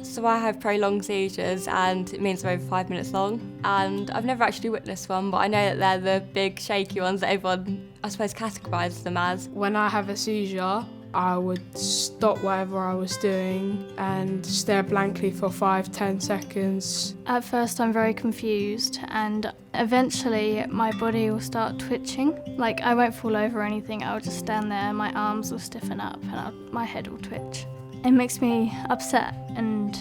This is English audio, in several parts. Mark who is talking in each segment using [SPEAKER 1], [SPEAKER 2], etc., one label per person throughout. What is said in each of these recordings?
[SPEAKER 1] So I have prolonged seizures and it means they're over 5 minutes long. And I've never actually witnessed one, but I know that they're the big shaky ones that everyone, I suppose, categorises them as.
[SPEAKER 2] When I have a seizure, I would stop whatever I was doing and stare blankly for 5-10 seconds.
[SPEAKER 3] At first I'm very confused, and eventually my body will start twitching. Like, I won't fall over or anything, I'll just stand there, my arms will stiffen up and my head will twitch. It makes me upset and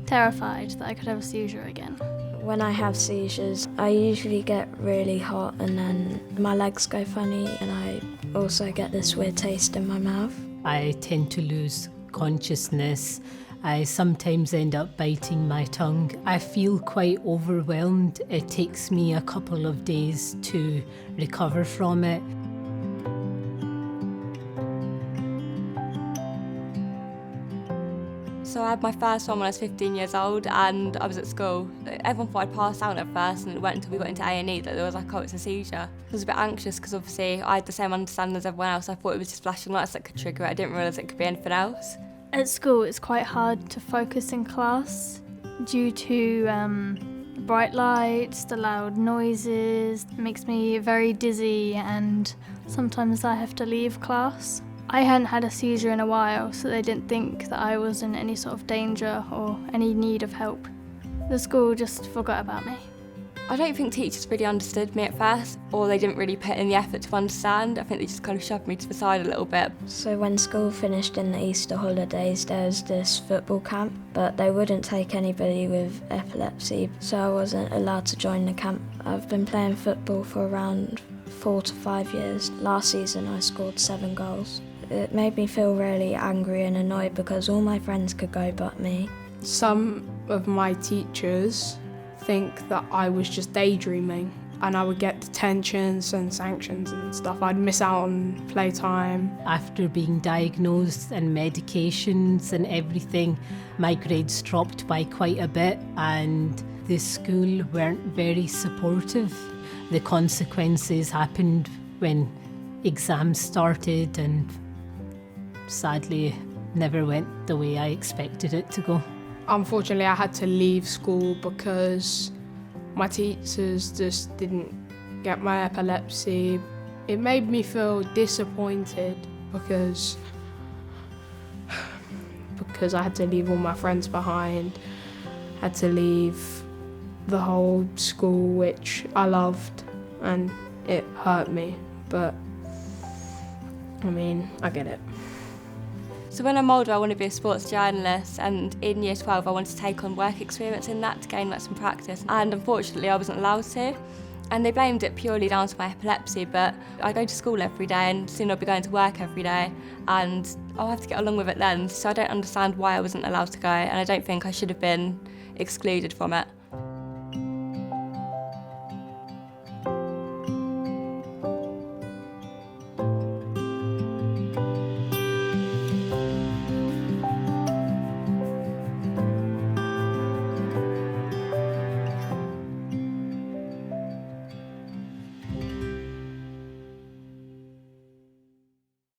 [SPEAKER 3] terrified that I could have a seizure again.
[SPEAKER 4] When I have seizures, I usually get really hot and then my legs go funny and I also get this weird taste in my mouth.
[SPEAKER 5] I tend to lose consciousness. I sometimes end up biting my tongue. I feel quite overwhelmed. It takes me a couple of days to recover from it.
[SPEAKER 1] So I had my first one when I was 15 years old and I was at school. Everyone thought I'd passed out at first, and it wasn't until we got into A&E that there was like, oh, it's a seizure. I was a bit anxious because obviously I had the same understanding as everyone else. I thought it was just flashing lights that could trigger it. I didn't realise it could be anything else.
[SPEAKER 3] At school it's quite hard to focus in class due to bright lights, the loud noises. It makes me very dizzy and sometimes I have to leave class. I hadn't had a seizure in a while, so they didn't think that I was in any sort of danger or any need of help. The school just forgot about me.
[SPEAKER 1] I don't think teachers really understood me at first, or they didn't really put in the effort to understand. I think they just kind of shoved me to the side a little bit.
[SPEAKER 4] So when school finished in the Easter holidays, there was this football camp, but they wouldn't take anybody with epilepsy, so I wasn't allowed to join the camp. I've been playing football for around 4 to 5 years. Last season I scored 7 goals. It made me feel really angry and annoyed because all my friends could go but me.
[SPEAKER 2] Some of my teachers think that I was just daydreaming and I would get detentions and sanctions and stuff. I'd miss out on playtime.
[SPEAKER 5] After being diagnosed and medications and everything, my grades dropped by quite a bit and the school weren't very supportive. The consequences happened when exams started and sadly never went the way I expected it to go.
[SPEAKER 2] Unfortunately, I had to leave school because my teachers just didn't get my epilepsy. It made me feel disappointed because I had to leave all my friends behind, had to leave the whole school, which I loved, and it hurt me, but I mean, I get it.
[SPEAKER 1] So when I'm older, I want to be a sports journalist, and in year 12 I wanted to take on work experience in that to gain like some practice, and unfortunately I wasn't allowed to. And they blamed it purely down to my epilepsy, but I go to school every day and soon I'll be going to work every day and I'll have to get along with it then, so I don't understand why I wasn't allowed to go, and I don't think I should have been excluded from it.